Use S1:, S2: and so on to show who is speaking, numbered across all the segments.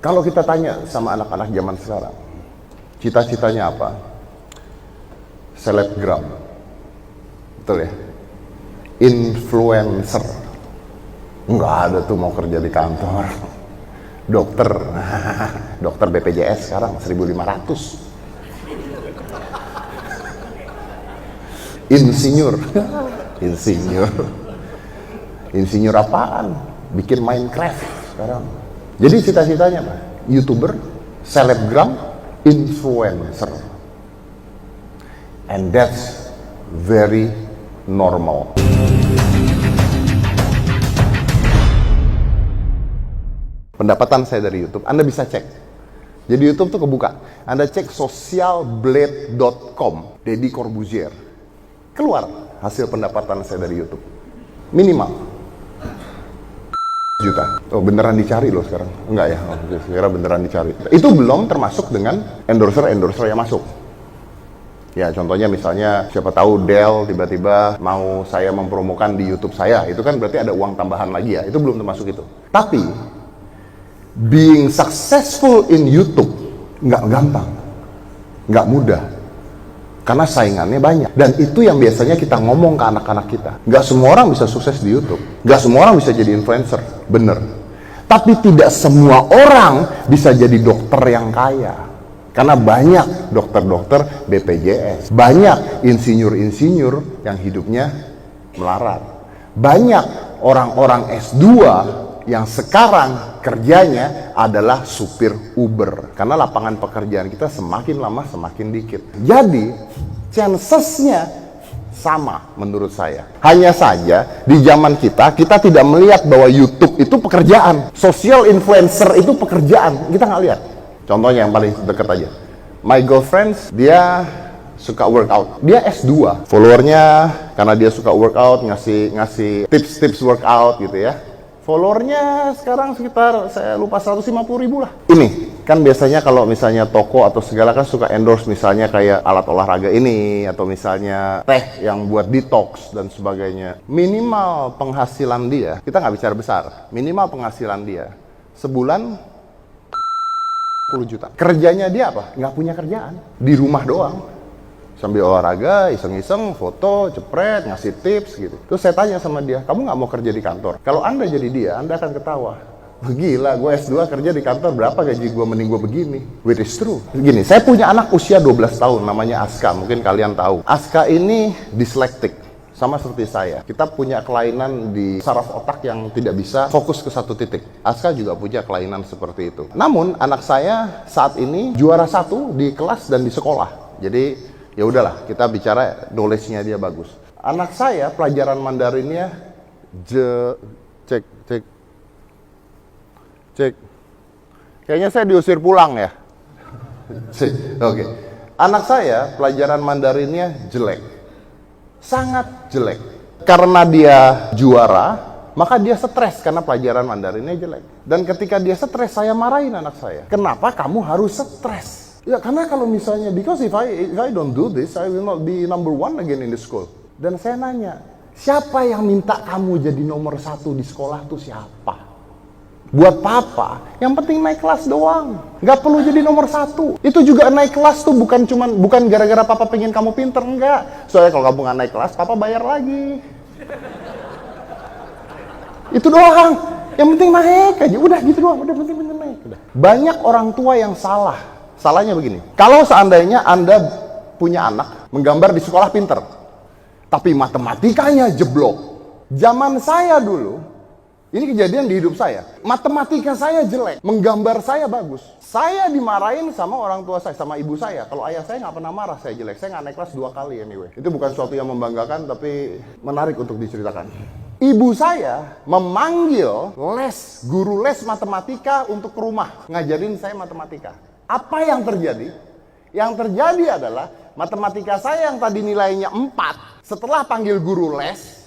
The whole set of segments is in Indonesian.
S1: Kalau kita tanya sama anak-anak zaman sekarang, cita-citanya apa? Selebgram. Betul ya? Influencer. Enggak ada tuh mau kerja di kantor. Dokter. Dokter BPJS sekarang 1.500. Insinyur. Insinyur apaan? Bikin Minecraft sekarang. Jadi cita-citanya apa? YouTuber, selebgram, influencer. And that's very normal. Pendapatan saya dari YouTube, Anda bisa cek. Jadi YouTube tuh kebuka. Anda cek socialblade.com, Deddy Corbuzier. Keluar hasil pendapatan saya dari YouTube. Minimal juta. Oh, beneran dicari loh sekarang? Enggak ya? Oh, sekarang beneran dicari. Itu belum termasuk dengan endorser yang masuk. Ya, contohnya misalnya siapa tahu Dell tiba-tiba mau saya mempromokan di YouTube saya. Itu kan berarti ada uang tambahan lagi ya. Itu belum termasuk itu. Tapi being successful in YouTube nggak gampang, nggak mudah. Karena saingannya banyak. Dan itu yang biasanya kita ngomong ke anak-anak kita. Nggak semua orang bisa sukses di YouTube. Nggak semua orang bisa jadi influencer. Bener. Tapi tidak semua orang bisa jadi dokter yang kaya. Karena banyak dokter-dokter BPJS. Banyak insinyur-insinyur yang hidupnya melarat. Banyak orang-orang S2 yang sekarang kerjanya adalah supir Uber. Karena lapangan pekerjaan kita semakin lama semakin dikit. Jadi, chancesnya sama menurut saya. Hanya saja, di zaman kita tidak melihat bahwa YouTube itu pekerjaan. Social influencer itu pekerjaan. Kita nggak lihat. Contohnya yang paling dekat aja. My girlfriend, dia suka workout. Dia S2. Followernya, karena dia suka workout, ngasih tips-tips workout gitu ya. Followernya sekarang sekitar, saya lupa 150.000 lah. Ini, kan biasanya kalau misalnya toko atau segala kan suka endorse misalnya kayak alat olahraga ini, atau misalnya teh yang buat detox dan sebagainya. Minimal penghasilan dia, kita nggak bicara besar, minimal penghasilan dia sebulan 10 juta. Kerjanya dia apa? Nggak punya kerjaan, di rumah doang. Sambil olahraga, iseng-iseng, foto, cepret, ngasih tips gitu. Terus saya tanya sama dia, kamu nggak mau kerja di kantor? Kalau Anda jadi dia, Anda akan ketawa. Gila, gue S2 kerja di kantor, berapa gaji gue, mending gue begini. Which is true. Gini, saya punya anak usia 12 tahun, namanya Aska, mungkin kalian tahu. Aska ini dyslexic, sama seperti saya. Kita punya kelainan di saraf otak yang tidak bisa fokus ke satu titik. Aska juga punya kelainan seperti itu. Namun, anak saya saat ini juara 1 di kelas dan di sekolah. Jadi, ya udahlah, kita bicara knowledge-nya dia bagus. Anak saya pelajaran Mandarinnya cek. Kayaknya saya diusir pulang ya. Oke. Anak saya pelajaran Mandarinnya jelek. Sangat jelek. Karena dia juara, maka dia stres karena pelajaran Mandarinnya jelek. Dan ketika dia stres, saya marahin anak saya. Kenapa kamu harus stres? Ya karena kalau misalnya, because if I don't do this, I will not be number 1 again in the school. Dan saya nanya, siapa yang minta kamu jadi nomor 1 di sekolah tuh siapa? Buat papa, yang penting naik kelas doang. Nggak perlu jadi nomor 1. Itu juga naik kelas tuh bukan gara-gara papa pengen kamu pinter, enggak. Soalnya kalau kamu nggak naik kelas, papa bayar lagi. Itu doang. Yang penting naik aja. Udah gitu doang. Udah penting naik. Udah. Banyak orang tua yang salah. Salahnya begini, kalau seandainya Anda punya anak menggambar di sekolah pinter, tapi matematikanya jeblok. Zaman saya dulu, ini kejadian di hidup saya, matematika saya jelek, menggambar saya bagus. Saya dimarahin sama orang tua saya, sama ibu saya. Kalau ayah saya nggak pernah marah saya jelek, saya nggak naik kelas 2 kali anyway. Itu bukan sesuatu yang membanggakan, tapi menarik untuk diceritakan. Ibu saya memanggil guru les matematika untuk ke rumah, ngajarin saya matematika. Apa yang terjadi? Yang terjadi adalah matematika saya yang tadi nilainya 4, setelah panggil guru les,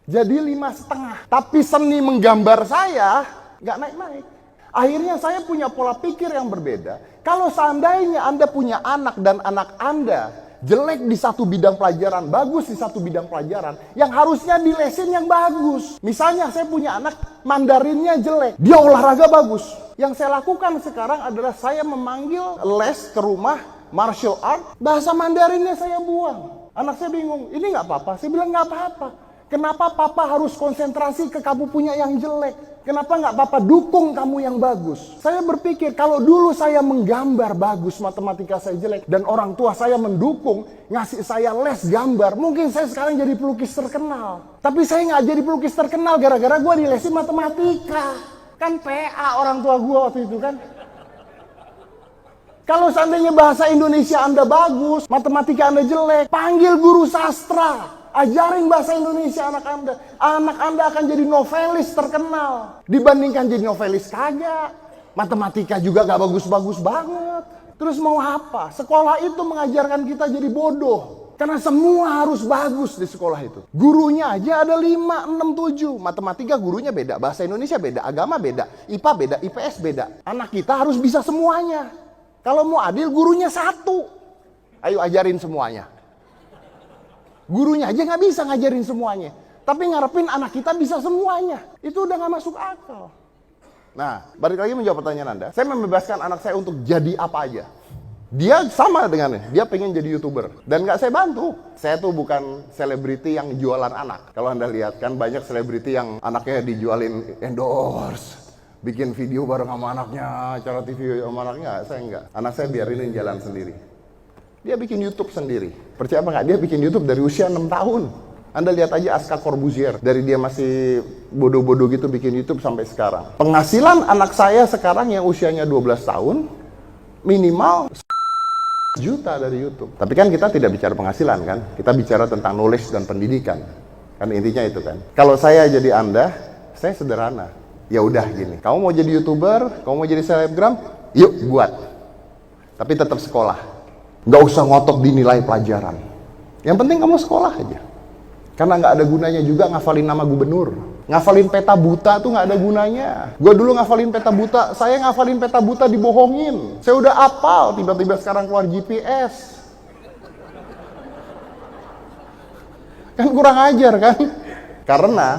S1: jadi 5,5. Tapi seni menggambar saya nggak naik-naik. Akhirnya saya punya pola pikir yang berbeda. Kalau seandainya Anda punya anak dan anak Anda jelek di satu bidang pelajaran, bagus di satu bidang pelajaran, yang harusnya dilesin yang bagus. Misalnya saya punya anak, Mandarinnya jelek, dia olahraga bagus. Yang saya lakukan sekarang adalah saya memanggil les ke rumah, martial art, bahasa Mandarinnya saya buang. Anak saya bingung, ini nggak apa-apa? Saya bilang nggak apa-apa. Kenapa papa harus konsentrasi ke kamu punya yang jelek? Kenapa nggak papa dukung kamu yang bagus? Saya berpikir kalau dulu saya menggambar bagus, matematika saya jelek, dan orang tua saya mendukung, ngasih saya les gambar, mungkin saya sekarang jadi pelukis terkenal. Tapi saya nggak jadi pelukis terkenal gara-gara gue dilesin matematika. Kan PA orang tua gue waktu itu kan. Kalau seandainya bahasa Indonesia Anda bagus, matematika Anda jelek, panggil guru sastra. Ajarin bahasa Indonesia anak Anda. Anak Anda akan jadi novelis terkenal. Dibandingkan jadi novelis kagak. Matematika juga gak bagus-bagus banget. Terus mau apa? Sekolah itu mengajarkan kita jadi bodoh. Karena semua harus bagus di sekolah itu. Gurunya aja ada 5, 6, 7. Matematika gurunya beda, bahasa Indonesia beda, agama beda, IPA beda, IPS beda. Anak kita harus bisa semuanya. Kalau mau adil, gurunya 1. Ayo ajarin semuanya. Gurunya aja nggak bisa ngajarin semuanya. Tapi ngarepin anak kita bisa semuanya. Itu udah nggak masuk akal. Nah, balik lagi menjawab pertanyaan Anda. Saya membebaskan anak saya untuk jadi apa aja. Dia sama dengannya. Dia pengen jadi YouTuber. Dan nggak saya bantu. Saya tuh bukan selebriti yang jualan anak. Kalau Anda lihat kan banyak selebriti yang anaknya dijualin endorse. Bikin video bareng sama anaknya. Acara TV sama anaknya. Saya enggak. Anak saya biarin jalan sendiri. Dia bikin YouTube sendiri. Percaya apa nggak? Dia bikin YouTube dari usia 6 tahun. Anda lihat aja Aska Corbuzier. Dari dia masih bodoh-bodoh gitu bikin YouTube sampai sekarang. Penghasilan anak saya sekarang yang usianya 12 tahun, minimal juta dari YouTube. Tapi kan kita tidak bicara penghasilan kan? Kita bicara tentang knowledge dan pendidikan. Kan intinya itu kan. Kalau saya jadi Anda, saya sederhana. Ya udah gini. Kamu mau jadi YouTuber, kamu mau jadi selebgram, yuk buat. Tapi tetap sekolah. Nggak usah ngotot dinilai pelajaran. Yang penting kamu sekolah aja. Karena nggak ada gunanya juga ngafalin nama gubernur. Ngafalin peta buta tuh nggak ada gunanya. Gue dulu ngafalin peta buta, saya ngafalin peta buta dibohongin. Saya udah apal, tiba-tiba sekarang keluar GPS. Kan kurang ajar kan? Karena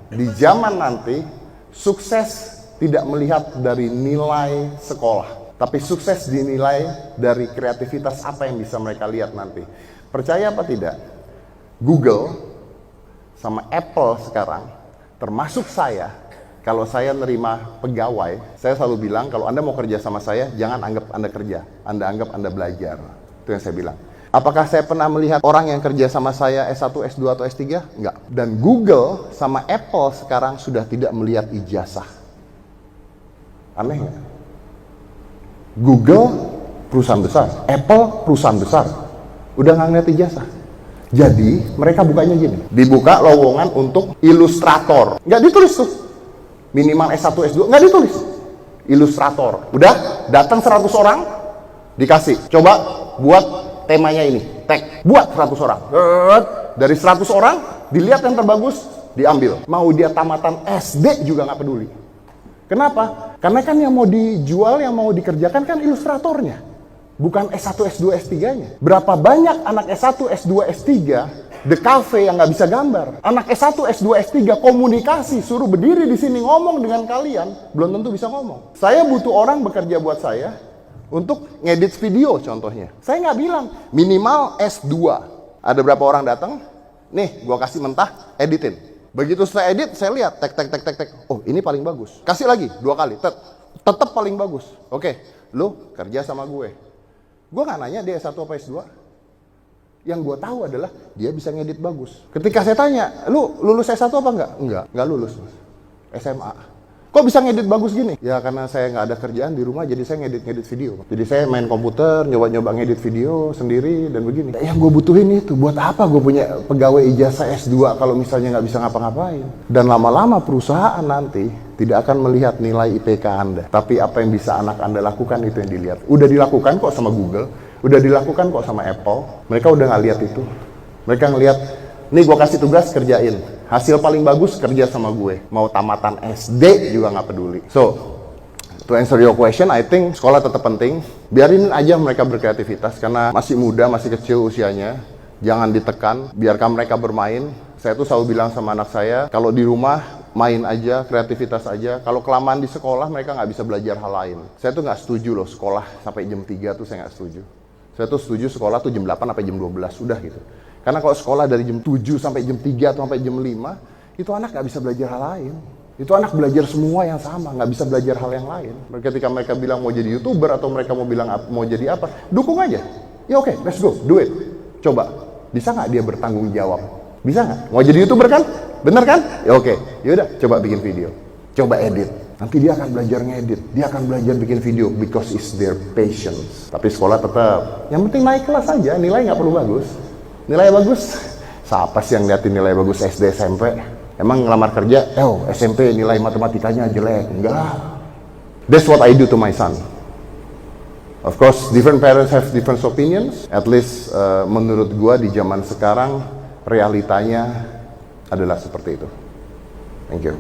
S1: di zaman nanti, sukses tidak melihat dari nilai sekolah. Tapi sukses dinilai dari kreativitas apa yang bisa mereka lihat nanti. Percaya apa tidak? Google sama Apple sekarang, termasuk saya, kalau saya nerima pegawai, saya selalu bilang kalau Anda mau kerja sama saya, jangan anggap Anda kerja. Anda anggap Anda belajar. Itu yang saya bilang. Apakah saya pernah melihat orang yang kerja sama saya S1, S2, atau S3? Enggak. Dan Google sama Apple sekarang sudah tidak melihat ijazah. Aneh nggak? Google perusahaan besar, Apple perusahaan besar, udah nggak ngeliat ijazah. Jadi mereka bukanya gini, dibuka lowongan untuk ilustrator, nggak ditulis tuh, minimal S1, S2, nggak ditulis, ilustrator. Udah datang 100 orang, dikasih, coba buat temanya ini, tag, buat 100 orang. Dari 100 orang, dilihat yang terbagus, diambil. Mau dia tamatan SD juga nggak peduli. Kenapa? Karena kan yang mau dijual, yang mau dikerjakan kan ilustratornya. Bukan S1, S2, S3-nya. Berapa banyak anak S1, S2, S3 the cafe yang nggak bisa gambar. Anak S1, S2, S3 komunikasi, suruh berdiri di sini ngomong dengan kalian, belum tentu bisa ngomong. Saya butuh orang bekerja buat saya untuk ngedit video contohnya. Saya nggak bilang minimal S2. Ada berapa orang datang? Nih, gua kasih mentah, editin. Begitu saya edit, saya lihat, tek. Oh, ini paling bagus. Kasih lagi, 2 kali. Tetap paling bagus. Oke, lu kerja sama gue. Gue nggak nanya dia S1 apa S2. Yang gue tahu adalah dia bisa ngedit bagus. Ketika saya tanya, lu lulus S1 apa enggak? Enggak lulus. SMA. Kok bisa ngedit bagus gini? Ya karena saya nggak ada kerjaan di rumah, jadi saya ngedit video. Jadi saya main komputer, nyoba ngedit video sendiri dan begini. Yang gue butuhin itu, buat apa gue punya pegawai ijazah S2 kalau misalnya nggak bisa ngapa-ngapain? Dan lama-lama perusahaan nanti tidak akan melihat nilai IPK Anda. Tapi apa yang bisa anak Anda lakukan itu yang dilihat. Udah dilakukan kok sama Google, udah dilakukan kok sama Apple. Mereka udah nggak lihat itu. Mereka ngelihat, nih gue kasih tugas kerjain. Hasil paling bagus kerja sama gue. Mau tamatan SD juga nggak peduli. So, To answer your question, I think sekolah tetap penting. Biarin aja mereka berkreativitas karena masih muda, masih kecil usianya. Jangan ditekan, biarkan mereka bermain. Saya tuh selalu bilang sama anak saya, kalau di rumah main aja, kreativitas aja. Kalau kelamaan di sekolah mereka nggak bisa belajar hal lain. Saya tuh nggak setuju loh sekolah sampai jam 3 tuh saya nggak setuju. Saya tuh setuju sekolah tuh jam 8 sampai jam 12, udah gitu. Karena kalau sekolah dari jam 7 sampai jam 3 atau sampai jam 5, itu anak nggak bisa belajar hal lain. Itu anak belajar semua yang sama, nggak bisa belajar hal yang lain. Ketika mereka bilang mau jadi YouTuber atau mereka mau bilang mau jadi apa, dukung aja. Ya oke, let's go, do it. Coba, bisa nggak dia bertanggung jawab? Bisa nggak? Mau jadi YouTuber kan? Bener kan? Ya oke, yaudah coba bikin video. Coba edit. Nanti dia akan belajar ngedit, dia akan belajar bikin video because it's their patience. Tapi sekolah tetap, yang penting naik kelas aja, nilai nggak perlu bagus. Nilai bagus, siapa sih yang liatin nilai bagus SD, SMP? Emang ngelamar kerja, SMP nilai matematikanya jelek? Enggak. That's what I do to my son. Of course, different parents have different opinions. At least menurut gua di zaman sekarang, realitanya adalah seperti itu. Thank you.